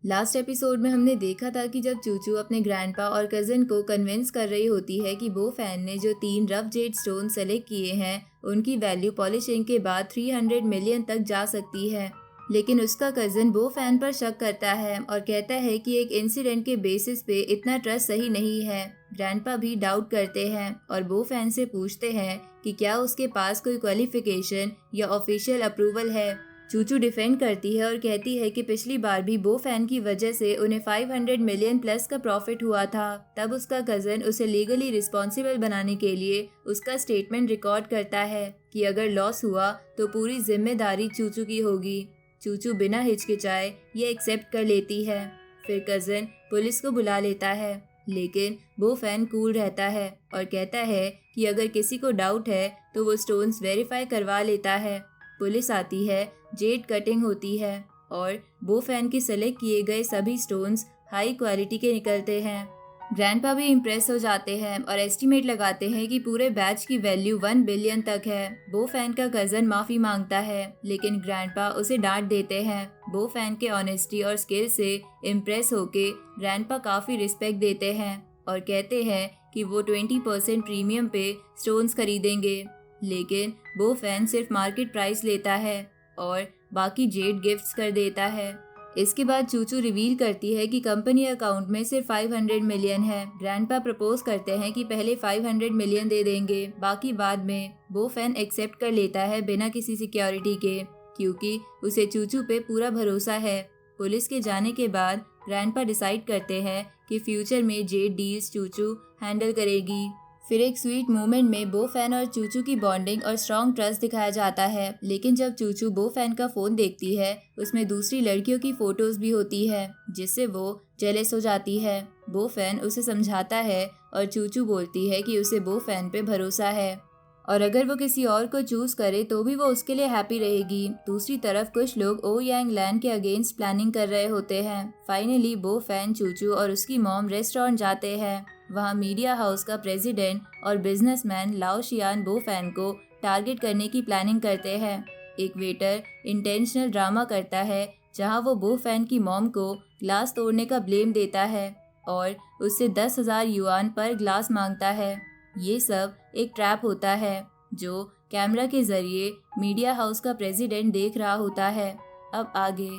Last episode में हमने देखा था कि जब चूचू अपने ग्रैंडपा और कजिन को कन्विंस कर रही होती है कि बो फैन ने जो 3 रफ जेड स्टोन सेलेक्ट किए हैं उनकी वैल्यू पॉलिशिंग के बाद 300 मिलियन तक जा सकती है। लेकिन उसका कजिन बो फैन पर शक करता है और कहता है कि एक इंसिडेंट के बेसिस पे इतना ट्रस्ट सही नहीं है। ग्रैंडपा भी डाउट करते हैं और बो फैन से पूछते हैं कि क्या उसके पास कोई क्वालिफिकेशन या ऑफिशियल अप्रूवल है। चूचू डिफेंड करती है और कहती है कि पिछली बार भी बो फैन की वजह से उन्हें 500 मिलियन प्लस का प्रॉफिट हुआ था। तब उसका कजन उसे लीगली रिस्पॉन्सिबल बनाने के लिए उसका स्टेटमेंट रिकॉर्ड करता है कि अगर लॉस हुआ तो पूरी जिम्मेदारी चूचू की होगी। चूचू बिना हिचकिचाए ये एक्सेप्ट कर लेती है। फिर कजन पुलिस को बुला लेता है, लेकिन बो फैन कूल रहता है और कहता है कि अगर किसी को डाउट है तो वो स्टोन्स वेरीफाई करवा लेता है। पुलिस आती है, जेड कटिंग होती है और बो फैन के सेलेक्ट किए गए सभी स्टोन्स हाई क्वालिटी के निकलते हैं। ग्रैंडपा भी इम्प्रेस हो जाते हैं और एस्टिमेट लगाते हैं कि पूरे बैच की वैल्यू 1 बिलियन तक है। बो फैन का कजन माफी मांगता है, लेकिन ग्रैंडपा उसे डांट देते हैं। बो फैन के ऑनेस्टी और स्किल से इम्प्रेस होके ग्रैंडपा काफी रिस्पेक्ट देते हैं और कहते हैं कि वो 20% प्रीमियम पे स्टोन्स खरीदेंगे। लेकिन बो फैन सिर्फ मार्केट प्राइस लेता है और बाकी जेड गिफ्ट्स कर देता है। इसके बाद चूचू रिवील करती है कि कंपनी अकाउंट में सिर्फ 500 मिलियन है। ग्रैंडपा प्रपोज करते हैं कि पहले 500 मिलियन दे देंगे, बाकी बाद में। बो फैन एक्सेप्ट कर लेता है बिना किसी सिक्योरिटी के, क्योंकि उसे चूचू पे पूरा भरोसा है। पुलिस के जाने के बाद ग्रैंडपा डिसाइड करते हैं कि फ्यूचर में जेड डील्स चूचू हैंडल करेगी। फिर एक स्वीट मोमेंट में बो फैन और चूचू की बॉन्डिंग और स्ट्रॉन्ग ट्रस्ट दिखाया जाता है। लेकिन जब चूचू बो फैन का फोन देखती है उसमें दूसरी लड़कियों की फोटोज भी होती है, जिससे वो जेलस हो जाती है। बो फैन उसे समझाता है और चूचू बोलती है कि उसे बो फैन पे भरोसा है और अगर वो किसी और को चूज करे तो भी वो उसके लिए हैप्पी रहेगी। दूसरी तरफ कुछ लोग ओ यांग लैंड के अगेंस्ट प्लानिंग कर रहे होते हैं। फाइनली बो फैन, चूचू और उसकी मॉम रेस्टोरेंट जाते हैं। वहाँ मीडिया हाउस का प्रेसिडेंट और बिजनेसमैन लाओ शियान बो फैन को टारगेट करने की प्लानिंग करते हैं। एक वेटर इंटेंशनल ड्रामा करता है जहाँ वो बो फैन की मॉम को ग्लास तोड़ने का ब्लेम देता है और उससे 10,000 युआन पर ग्लास मांगता है। ये सब एक ट्रैप होता है जो कैमरा के जरिए मीडिया हाउस का प्रेसिडेंट देख रहा होता है। अब आगे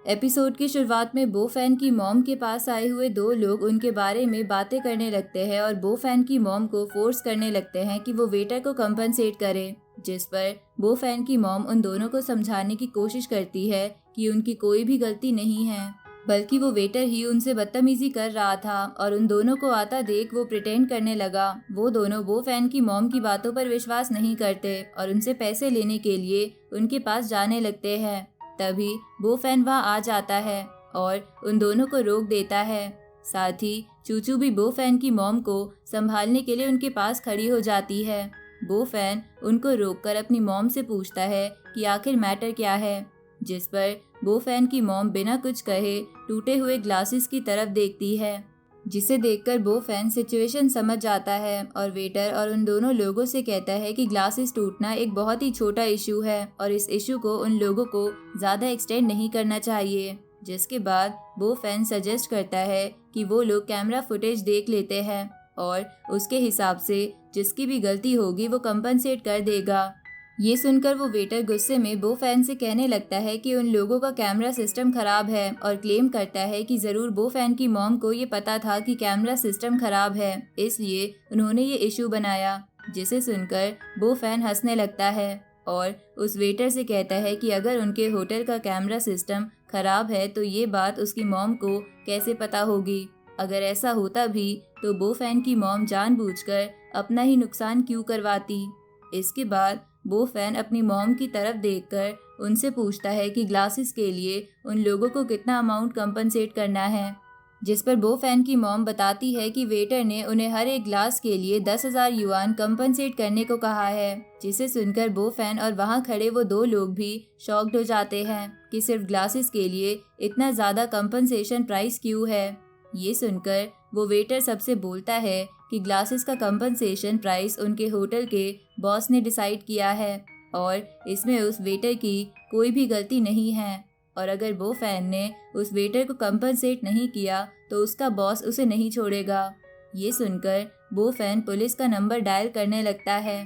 एपिसोड की शुरुआत में बो फैन की मॉम के पास आए हुए 2 लोग उनके बारे में बातें करने लगते हैं और बो फैन की मॉम को फोर्स करने लगते हैं कि वो वेटर को कंपनसेट करे, जिस पर बो फैन की मॉम उन दोनों को समझाने की कोशिश करती है कि उनकी कोई भी गलती नहीं है, बल्कि वो वेटर ही उनसे बदतमीजी कर रहा था। और उन दोनों को आता देख वो प्रिटेंड करने लगा। वो दोनों बो फैन की मॉम की बातों पर विश्वास नहीं करते और उनसे पैसे लेने के लिए उनके पास जाने लगते हैं। तभी बो फैन वहाँ आ जाता है और उन दोनों को रोक देता है। साथ ही चूचू भी बो फैन की मॉम को संभालने के लिए उनके पास खड़ी हो जाती है। बो फैन उनको रोककर अपनी मॉम से पूछता है कि आखिर मैटर क्या है, जिस पर बो फैन की मॉम बिना कुछ कहे टूटे हुए ग्लासेस की तरफ देखती है, जिसे देखकर बो फैन सिचुएशन समझ जाता है और वेटर और उन दोनों लोगों से कहता है कि ग्लासेस टूटना एक बहुत ही छोटा इशू है और इस इशू को उन लोगों को ज़्यादा एक्सटेंड नहीं करना चाहिए। जिसके बाद बो फैन सजेस्ट करता है कि वो लोग कैमरा फुटेज देख लेते हैं और उसके हिसाब से जिसकी भी गलती होगी वो कंपनसेट कर देगा। ये सुनकर वो वेटर गुस्से में बो फैन से कहने लगता है कि उन लोगों का कैमरा सिस्टम खराब है और क्लेम करता है कि ज़रूर बो फैन की मॉम को ये पता था कि कैमरा सिस्टम खराब है, इसलिए उन्होंने ये इशू बनाया। जिसे सुनकर बो फैन हंसने लगता है और उस वेटर से कहता है कि अगर उनके होटल का कैमरा सिस्टम खराब है तो ये बात उसकी मॉम को कैसे पता होगी। अगर ऐसा होता भी तो बो फैन की मॉम जानबूझकर अपना ही नुकसान क्यों करवाती। इसके बाद बो फैन अपनी मॉम की तरफ देखकर उनसे पूछता है कि ग्लासेस के लिए उन लोगों को कितना अमाउंट कंपनसेट करना है, जिस पर बो फैन की मॉम बताती है कि वेटर ने उन्हें हर एक ग्लास के लिए 10,000 युआन कंपनसेट करने को कहा है। जिसे सुनकर बो फैन और वहाँ खड़े वो 2 लोग भी शॉक्ड हो जाते हैं कि सिर्फ ग्लासेस के लिए इतना ज़्यादा कंपनसेशन प्राइस क्यों है। ये सुनकर वो वेटर सबसे बोलता है कि ग्लासेस का कंपनसेशन प्राइस उनके होटल के बॉस ने डिसाइड किया है और इसमें उस वेटर की कोई भी गलती नहीं है और अगर बो फैन ने उस वेटर को कंपनसेट नहीं किया तो उसका बॉस उसे नहीं छोड़ेगा। ये सुनकर बो फैन पुलिस का नंबर डायल करने लगता है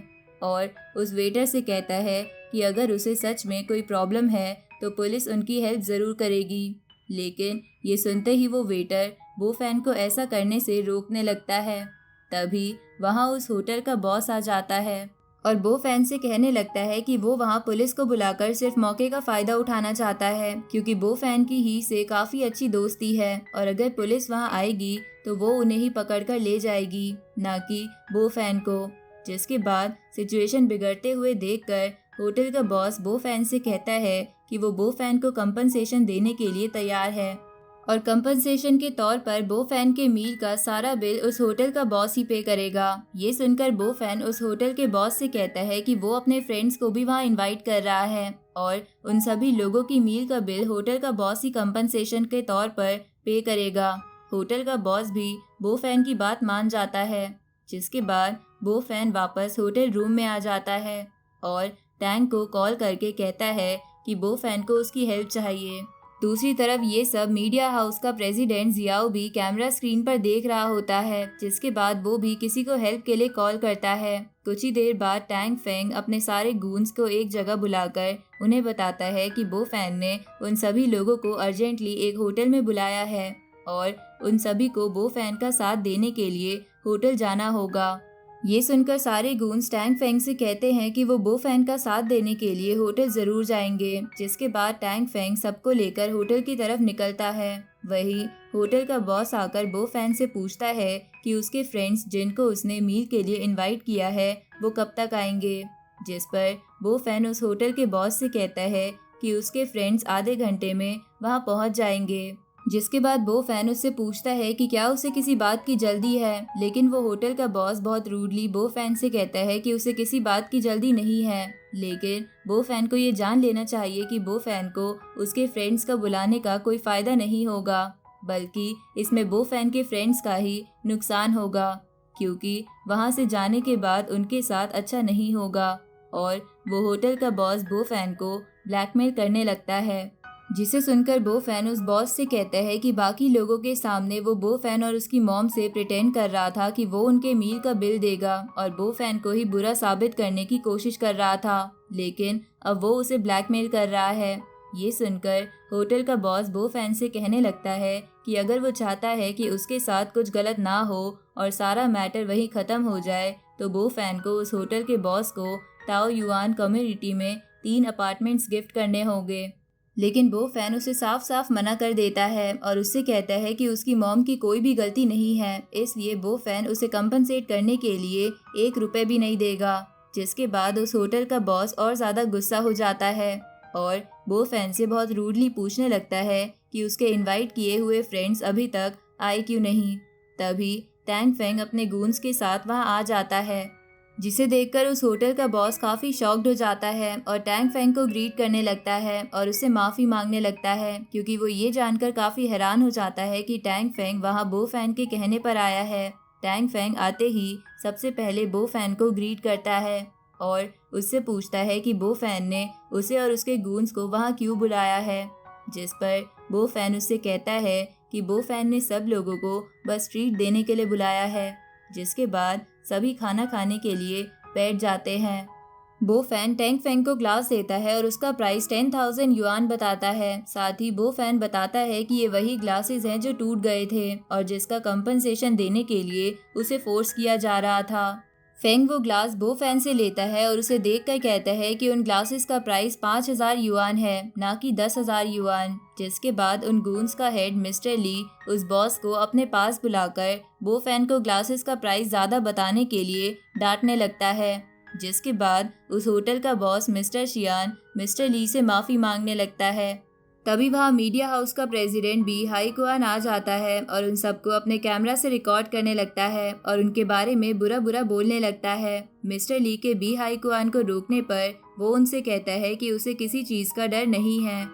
और उस वेटर से कहता है कि अगर उसे सच में कोई प्रॉब्लम है तो पुलिस उनकी हेल्प ज़रूर करेगी। लेकिन ये सुनते ही वो वेटर बो फैन को ऐसा करने से रोकने लगता है। तभी वहाँ उस होटल का बॉस आ जाता है और बो फैन से कहने लगता है कि वो वहाँ पुलिस को बुलाकर सिर्फ मौके का फ़ायदा उठाना चाहता है, क्योंकि बो फैन की ही से काफ़ी अच्छी दोस्ती है और अगर पुलिस वहाँ आएगी तो वो उन्हें ही पकड़कर ले जाएगी, ना कि बो फैन को। जिसके बाद सिचुएशन बिगड़ते हुए देखकर होटल का बॉस बो फैन से कहता है कि वो बो फैन को कंपनसेशन देने के लिए तैयार है और कंपनसेशन के तौर पर बो फैन के मील का सारा बिल उस होटल का बॉस ही पे करेगा। ये सुनकर बो फैन उस होटल के बॉस से कहता है कि वो अपने फ्रेंड्स को भी वहाँ इनवाइट कर रहा है और उन सभी लोगों की मील का बिल होटल का बॉस ही कंपनसेशन के तौर पर पे करेगा। होटल का बॉस भी बो फैन की बात मान जाता है, जिसके बाद बो फैन वापस होटल रूम में आ जाता है और टैंक को कॉल करके कहता है कि बो फैन को उसकी हेल्प चाहिए। दूसरी तरफ ये सब मीडिया हाउस का प्रेसिडेंट जियाओ भी कैमरा स्क्रीन पर देख रहा होता है, जिसके बाद वो भी किसी को हेल्प के लिए कॉल करता है। कुछ ही देर बाद टैंग फेंग अपने सारे गूंस को एक जगह बुलाकर उन्हें बताता है कि बो फैन ने उन सभी लोगों को अर्जेंटली एक होटल में बुलाया है और उन सभी को बो फैन का साथ देने के लिए होटल जाना होगा। ये सुनकर सारे गूंस टैंग फेंग से कहते हैं कि वो बो फैन का साथ देने के लिए होटल जरूर जाएंगे, जिसके बाद टैंग फेंग सबको लेकर होटल की तरफ निकलता है। वही होटल का बॉस आकर बो फैन से पूछता है कि उसके फ्रेंड्स जिनको उसने मील के लिए इनवाइट किया है वो कब तक आएंगे, जिस पर बो फैन उस होटल के बॉस से कहता है कि उसके फ्रेंड्स आधे घंटे में वहाँ पहुँच जाएंगे। जिसके बाद बो फैन उससे पूछता है कि क्या उसे किसी बात की जल्दी है, लेकिन वो होटल का बॉस बहुत रूडली बो फैन से कहता है कि उसे किसी बात की जल्दी नहीं है। लेकिन बो फैन को ये जान लेना चाहिए कि बो फैन को उसके फ्रेंड्स का बुलाने का कोई फ़ायदा नहीं होगा, बल्कि इसमें बो फैन के फ्रेंड्स का ही नुकसान होगा, क्योंकि वहाँ से जाने के बाद उनके साथ अच्छा नहीं होगा। और वो होटल का बॉस बो फैन को ब्लैकमेल करने लगता है, जिसे सुनकर बो फैन उस बॉस से कहता है कि बाकी लोगों के सामने वो बो फैन और उसकी मॉम से प्रिटेंड कर रहा था कि वो उनके मील का बिल देगा और बो फैन को ही बुरा साबित करने की कोशिश कर रहा था, लेकिन अब वो उसे ब्लैकमेल कर रहा है। ये सुनकर होटल का बॉस बो फैन से कहने लगता है कि अगर वो चाहता है कि उसके साथ कुछ गलत ना हो और सारा मैटर वहीं ख़त्म हो जाए तो बो फैन को उस होटल के बॉस को ताओ युआन कम्युनिटी में 3 अपार्टमेंट्स गिफ्ट करने होंगे। लेकिन बो फैन उसे साफ साफ मना कर देता है और उससे कहता है कि उसकी मॉम की कोई भी गलती नहीं है, इसलिए बो फैन उसे कंपनसेट करने के लिए 1 रुपए भी नहीं देगा। जिसके बाद उस होटल का बॉस और ज़्यादा गुस्सा हो जाता है और बो फैन से बहुत रूडली पूछने लगता है कि उसके इनवाइट किए हुए फ्रेंड्स अभी तक आए क्यों नहीं। तभी टैंग फेंग अपने गूंस के साथ वहाँ आ जाता है, जिसे देखकर उस होटल का बॉस काफ़ी शॉक्ड हो जाता है और टैंग फेंग को ग्रीट करने लगता है और उससे माफ़ी मांगने लगता है, क्योंकि वो ये जानकर काफ़ी हैरान हो जाता है कि टैंग फेंग वहाँ बो फैन के कहने पर आया है। टैंग फेंग आते ही सबसे पहले बो फैन को ग्रीट करता है और उससे पूछता है कि बो फैन ने उसे और उसके गूंस को वहाँ क्यों बुलाया है, जिस पर बो फैन उससे कहता है कि बो फैन ने सब लोगों को बस ट्रीट देने के लिए बुलाया है। जिसके बाद सभी खाना खाने के लिए बैठ जाते हैं। बो फैन टैंग फेंग को ग्लास देता है और उसका प्राइस 10,000 युआन बताता है। साथ ही बो फैन बताता है कि ये वही ग्लासेस हैं जो टूट गए थे और जिसका कंपनसेशन देने के लिए उसे फोर्स किया जा रहा था। फेंग वो ग्लास बो फैन से लेता है और उसे देखकर कहता है कि उन ग्लासेस का प्राइस 5,000 युआन है, ना कि 10,000 युआन। जिसके बाद उन गूंस का हेड मिस्टर ली उस बॉस को अपने पास बुलाकर बो फैन को ग्लासेस का प्राइस ज़्यादा बताने के लिए डांटने लगता है। जिसके बाद उस होटल का बॉस मिस्टर शियान मिस्टर ली से माफ़ी मांगने लगता है। तभी वहाँ मीडिया हाउस का प्रेसिडेंट भी हाई कुआन आ जाता है और उन सबको अपने कैमरा से रिकॉर्ड करने लगता है और उनके बारे में बुरा बुरा बोलने लगता है। मिस्टर ली के बी हाई कुआन को रोकने पर वो उनसे कहता है कि उसे किसी चीज़ का डर नहीं है,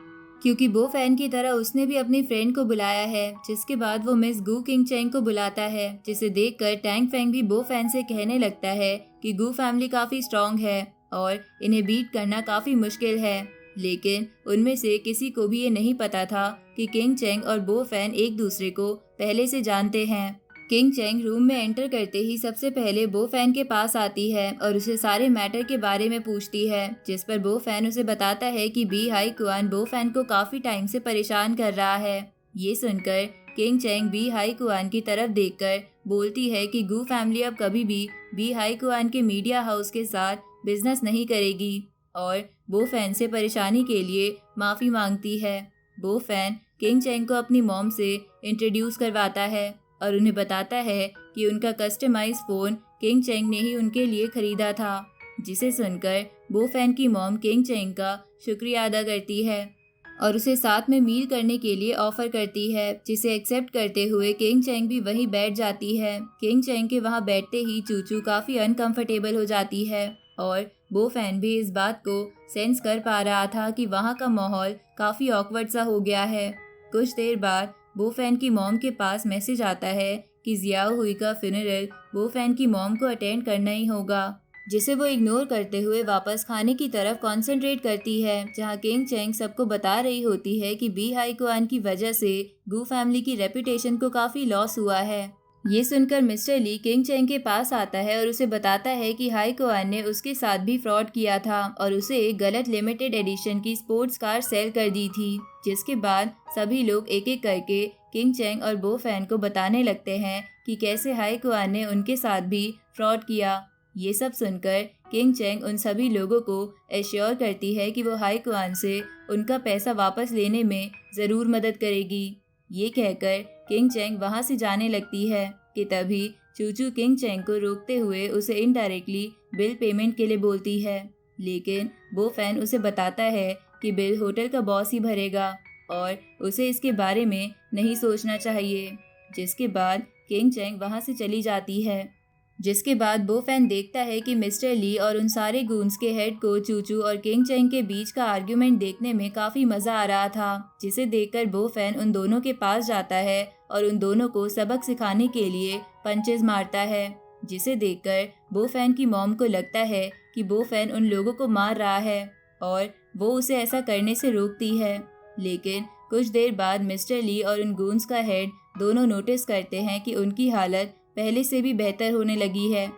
क्योंकि बो फैन की तरह उसने भी अपनी फ्रेंड को बुलाया है। जिसके बाद वो मिस गू किंग चेंग को बुलाता है, जिसे देखकर टैंग फेंग भी बो फैन से कहने लगता है कि गू फैमिली काफ़ी स्ट्रॉन्ग है और इन्हें बीट करना काफ़ी मुश्किल है। लेकिन उनमें से किसी को भी ये नहीं पता था कि किंग चेंग और बो फैन एक दूसरे को पहले से जानते हैं। किंग चेंग रूम में एंटर करते ही सबसे पहले बो फैन के पास आती है और उसे सारे मैटर के बारे में पूछती है, जिस पर बो फैन उसे बताता है कि बी हाई कुआन बो फैन को काफी टाइम से परेशान कर रहा है। ये सुनकर किंग चेंग बी हाई कुआन की तरफ देखकर बोलती है कि गू फैमिली अब कभी भी बी हाई कुआन के मीडिया हाउस के साथ बिजनेस नहीं करेगी और बो फैन से परेशानी के लिए माफी मांगती है। बो फैन किंग चेंग को अपनी मॉम से इंट्रोड्यूस करवाता है और उन्हें बताता है कि उनका कस्टमाइज फोन किंग चेंग ने ही उनके लिए खरीदा था, जिसे सुनकर बो फैन की मॉम किंग चेंग का शुक्रिया अदा करती है और उसे साथ में मील करने के लिए ऑफर करती है, जिसे एक्सेप्ट करते हुए किंग चेंग भी वहीं बैठ जाती है। किंग चेंग के वहां बैठते ही चूचू काफी अनकंफर्टेबल हो जाती है और बो फैन भी इस बात को सेंस कर पा रहा था कि वहां का माहौल काफी ऑकवर्ड सा हो गया है। कुछ देर बाद बो फैन की मॉम के पास मैसेज आता है कि जियाओ हुई का फ्यूनरल बो फैन की मॉम को अटेंड करना ही होगा, जिसे वो इग्नोर करते हुए वापस खाने की तरफ कंसंट्रेट करती है, जहां किंग चेंग सबको बता रही होती है कि बी हाई कुआन की वजह से गू फैमिली की रेपुटेशन को काफी लॉस हुआ है। ये सुनकर मिस्टर ली किंग चेंग के पास आता है और उसे बताता है कि हाई कुआन ने उसके साथ भी फ्रॉड किया था और उसे एक गलत लिमिटेड एडिशन की स्पोर्ट्स कार सेल कर दी थी। जिसके बाद सभी लोग एक एक करके किंग चेंग और बो फैन को बताने लगते हैं कि कैसे हाई कुआन ने उनके साथ भी फ्रॉड किया। ये सब सुनकर किंग चेंग उन सभी लोगों को एश्योर करती है कि वो हाई कुआन से उनका पैसा वापस लेने में ज़रूर मदद करेगी। ये कहकर किंग चेंग वहाँ से जाने लगती है कि तभी चूचू किंग चेंग को रोकते हुए उसे इनडायरेक्टली बिल पेमेंट के लिए बोलती है, लेकिन बो फैन उसे बताता है कि बिल होटल का बॉस ही भरेगा और उसे इसके बारे में नहीं सोचना चाहिए। जिसके बाद किंग चेंग वहाँ से चली जाती है। जिसके बाद बो फैन देखता है कि मिस्टर ली और उन सारे गूंस के हेड को चूचू और किंग चेंग के बीच का आर्ग्यूमेंट देखने में काफ़ी मज़ा आ रहा था, जिसे देखकर बो फैन उन दोनों के पास जाता है और उन दोनों को सबक सिखाने के लिए पंचेस मारता है। जिसे देखकर बो फैन की मॉम को लगता है कि बो फैन उन लोगों को मार रहा है और वो उसे ऐसा करने से रोकती है, लेकिन कुछ देर बाद मिस्टर ली और उन गूंस का हेड दोनों नोटिस करते हैं कि उनकी हालत पहले से भी बेहतर होने लगी है।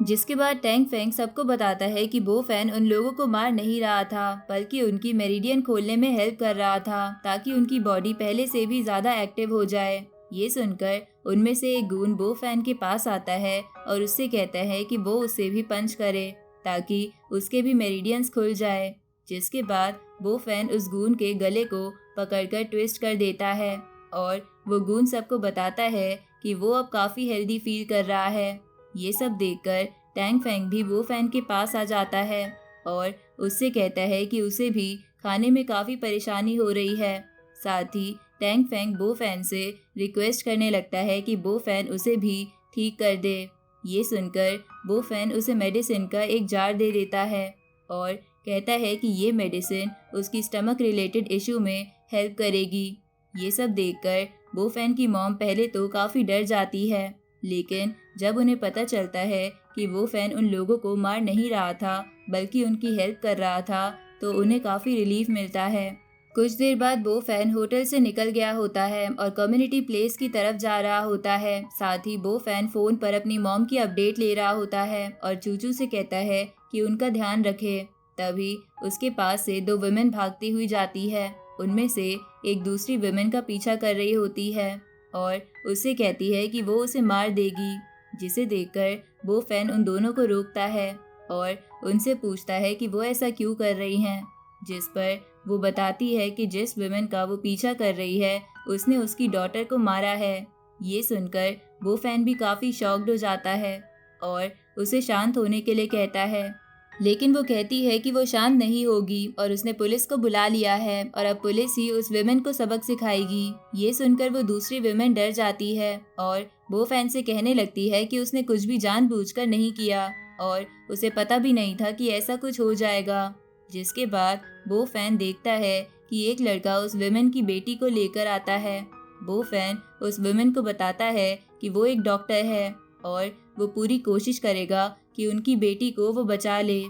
जिसके बाद टैंग फेंग सबको बताता है कि बो फैन उन लोगों को मार नहीं रहा था, बल्कि उनकी मेरिडियन खोलने में हेल्प कर रहा था ताकि उनकी बॉडी पहले से भी ज़्यादा एक्टिव हो जाए। ये सुनकर उनमें से एक गून बो फैन के पास आता है और उससे कहता है कि वो उससे भी पंच करे ताकि उसके भी मेरिडियंस खुल जाए। जिसके बाद बो फैन उस गून के गले को पकड़कर ट्विस्ट कर देता है और वो गून सबको बताता है कि वो अब काफ़ी हेल्दी फील कर रहा है। ये सब देखकर टैंग फेंग भी बो फैन के पास आ जाता है और उससे कहता है कि उसे भी खाने में काफ़ी परेशानी हो रही है। साथ ही टैंग फेंग बो फैन से रिक्वेस्ट करने लगता है कि बो फैन उसे भी ठीक कर दे। ये सुनकर बो फैन उसे मेडिसिन का एक जार दे देता है और कहता है कि ये मेडिसिन उसकी स्टमक रिलेटेड इशू में हेल्प करेगी। ये सब देखकर बो फैन की मॉम पहले तो काफ़ी डर जाती है, लेकिन जब उन्हें पता चलता है कि बो फैन उन लोगों को मार नहीं रहा था बल्कि उनकी हेल्प कर रहा था, तो उन्हें काफ़ी रिलीफ मिलता है। कुछ देर बाद बो फैन होटल से निकल गया होता है और कम्युनिटी प्लेस की तरफ जा रहा होता है। साथ ही बो फैन फ़ोन पर अपनी मॉम की अपडेट ले रहा होता है और चूचू से कहता है कि उनका ध्यान रखे। तभी उसके पास से दो वुमेन भागती हुई जाती है। उनमें से एक दूसरी वुमेन का पीछा कर रही होती है और उससे कहती है कि वो उसे मार देगी, जिसे देखकर बो फैन उन दोनों को रोकता है और उनसे पूछता है कि वो ऐसा क्यों कर रही हैं, जिस पर वो बताती है कि जिस वुमेन का वो पीछा कर रही है उसने उसकी डॉटर को मारा है। ये सुनकर बो फैन भी काफ़ी शॉक्ड हो जाता है और उसे शांत होने के लिए कहता है, लेकिन वो कहती है कि वो शांत नहीं होगी और उसने पुलिस को बुला लिया है और अब पुलिस ही उस विमेन को सबक सिखाएगी। ये सुनकर वो दूसरी विमेन डर जाती है और बो फैन से कहने लगती है कि उसने कुछ भी जानबूझकर नहीं किया और उसे पता भी नहीं था कि ऐसा कुछ हो जाएगा। जिसके बाद बो फैन देखता है कि एक लड़का उस विमेन की बेटी को लेकर आता है। बो फैन उस विमेन को बताता है कि वो एक डॉक्टर है और वो पूरी कोशिश करेगा कि उनकी बेटी को वो बचा ले।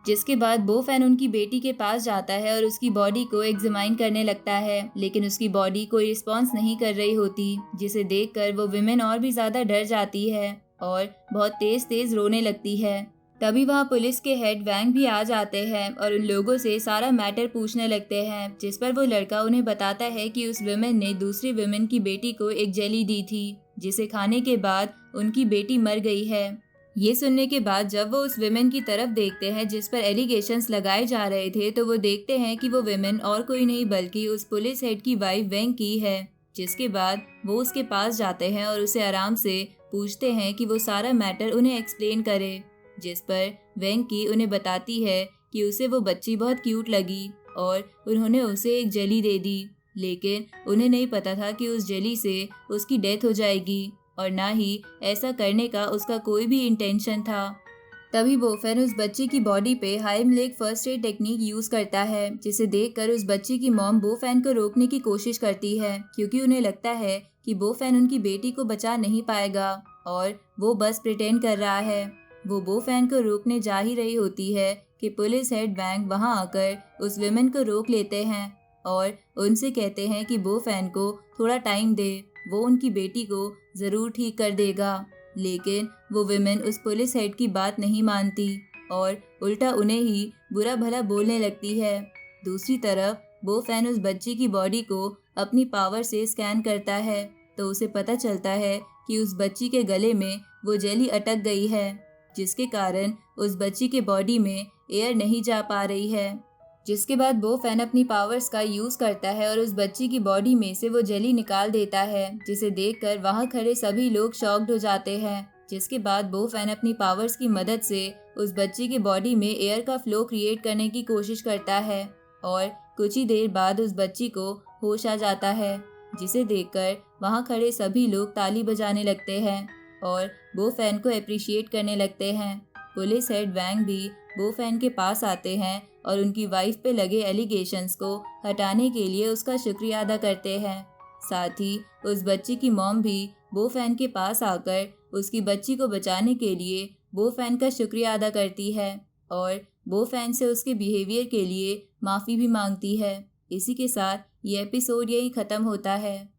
जिसके बाद बोफैन उनकी बेटी के पास जाता है और उसकी बॉडी को एग्जामाइन करने लगता है, लेकिन उसकी बॉडी कोई रिस्पॉन्स नहीं कर रही होती, जिसे देखकर वो विमेन और भी ज्यादा डर जाती है और बहुत तेज तेज रोने लगती है। तभी वहाँ पुलिस के हेड वैंग भी आ जाते हैं और उन लोगों से सारा मैटर पूछने लगते हैं, जिस पर वो लड़का उन्हें बताता है कि उस विमेन ने दूसरी विमेन की बेटी को एक जेली दी थी, जिसे खाने के बाद उनकी बेटी मर गई है। ये सुनने के बाद जब वो उस विमेन की तरफ देखते हैं जिस पर एलिगेशंस लगाए जा रहे थे, तो वो देखते हैं कि वो विमेन और कोई नहीं बल्कि उस पुलिस हेड की वाइफ वेंग की है। जिसके बाद वो उसके पास जाते हैं और उसे आराम से पूछते हैं कि वो सारा मैटर उन्हें एक्सप्लेन करे, जिस पर वेंग की उन्हें बताती है कि उसे वो बच्ची बहुत क्यूट लगी और उन्होंने उसे एक जेली दे दी, लेकिन उन्हें नहीं पता था कि उस जेली से उसकी डेथ हो जाएगी और ना ही ऐसा करने का उसका कोई भी इंटेंशन था। तभी बोफेन उस बच्ची की बॉडी पे हाइमलिक फर्स्ट एड टेक्निक यूज करता है, जिसे देखकर उस बच्ची की मॉम बोफेन को रोकने की कोशिश करती है, क्योंकि उन्हें लगता है कि बोफेन उनकी बेटी को बचा नहीं पाएगा और वो बस प्रिटेंड कर रहा है। वो बोफेन को रोकने जा ही रही होती है कि पुलिस हेड वैंग वहां आकर उस विमेन को रोक लेते हैं और उनसे कहते हैं कि बोफेन को थोड़ा टाइम दे, वो उनकी बेटी को जरूर ठीक कर देगा। लेकिन वो विमेन उस पुलिस हेड की बात नहीं मानती और उल्टा उन्हें ही बुरा भला बोलने लगती है। दूसरी तरफ बोफेन उस बच्ची की बॉडी को अपनी पावर से स्कैन करता है, तो उसे पता चलता है कि उस बच्ची के गले में वो जेली अटक गई है, जिसके कारण उस बच्ची के बॉडी में एयर नहीं जा पा रही है। जिसके बाद बोफेन अपनी पावर्स का यूज करता है और उस बच्ची की बॉडी में से वो जेली निकाल देता है, जिसे देखकर वहां खड़े सभी लोग शॉक्ड हो जाते हैं। जिसके बाद बोफेन अपनी पावर्स की मदद से उस बच्ची की बॉडी में एयर का फ्लो क्रिएट करने की कोशिश करता है और कुछ ही देर बाद उस बच्ची को होश आ जाता है, जिसे देखकर वहां खड़े सभी लोग ताली बजाने लगते हैं और बोफेन को अप्रिशिएट करने लगते हैं। पुलिस हेड वैंग भी बोफेन के पास आते हैं और उनकी वाइफ पे लगे एलिगेशंस को हटाने के लिए उसका शुक्रिया अदा करते हैं। साथ ही उस बच्ची की मॉम भी बोफेन के पास आकर उसकी बच्ची को बचाने के लिए बोफेन का शुक्रिया अदा करती है और बोफेन से उसके बिहेवियर के लिए माफ़ी भी मांगती है। इसी के साथ ये एपिसोड यही ख़त्म होता है।